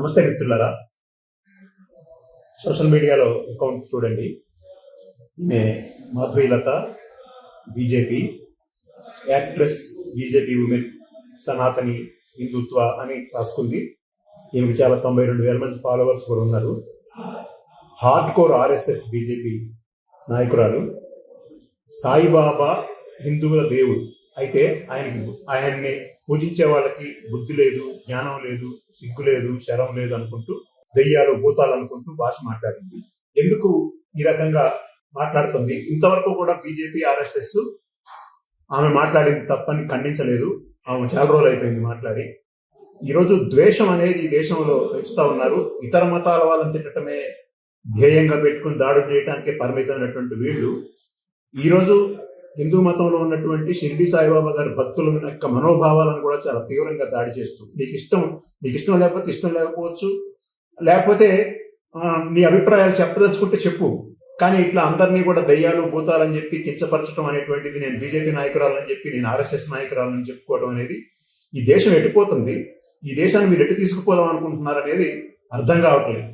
నమస్తే మిత్రులారా, సోషల్ మీడియాలో అకౌంట్ చూడండి. ఈమె Madhavilatha, BJP actress, BJP women, సనాతని హిందుత్వ అని రాసుకుంది. ఈమెకి చాలా 92,000 మంది ఫాలోవర్స్ కూడా ఉన్నారు. హార్డ్ కోర్ ఆర్ఎస్ఎస్ బీజేపీ నాయకురాలు. సాయిబాబా హిందువుల దేవుడు అయితే ఆయన్ని పూజించే వాళ్ళకి బుద్ధి లేదు, జ్ఞానం లేదు, సిగ్గు లేదు, శరం లేదు అనుకుంటూ, దెయ్యాలు భూతాలు అనుకుంటూ భాష మాట్లాడింది. ఎందుకు ఈ రకంగా మాట్లాడుతుంది? ఇంతవరకు కూడా బీజేపీ ఆర్ఎస్ఎస్ ఆమె మాట్లాడింది తప్పని ఖండించలేదు. ఆమె చాలా రోజులు అయిపోయింది మాట్లాడి. ఈరోజు ద్వేషం అనేది ఈ దేశంలో పెంచుతా ఉన్నారు. ఇతర మతాల వాళ్ళని తిట్టడమే ధ్యేయంగా పెట్టుకుని దాడులు చేయడానికే పరిమితమైనటువంటి వీళ్ళు ఈరోజు హిందూ మతంలో ఉన్నటువంటి షిర్డీ సాయిబాబా గారి భక్తుల యొక్క మనోభావాలను కూడా చాలా తీవ్రంగా దాడి చేస్తూ, నీకు ఇష్టం లేకపోతే ఇష్టం లేకపోవచ్చు, లేకపోతే నీ అభిప్రాయాలు చెప్పదలుచుకుంటే చెప్పు, కానీ ఇట్లా అందరినీ కూడా దయ్యాలు భూతాలని చెప్పి కించపరచడం అనేటువంటిది, నేను బీజేపీ నాయకురాలని చెప్పి నేను ఆర్ఎస్ఎస్ నాయకురాలని చెప్పుకోవడం అనేది, ఈ దేశం ఎట్టిపోతుంది, ఈ దేశాన్ని మీరు ఎటు తీసుకుపోదాం అనుకుంటున్నారు అనేది అర్థం కావట్లేదు.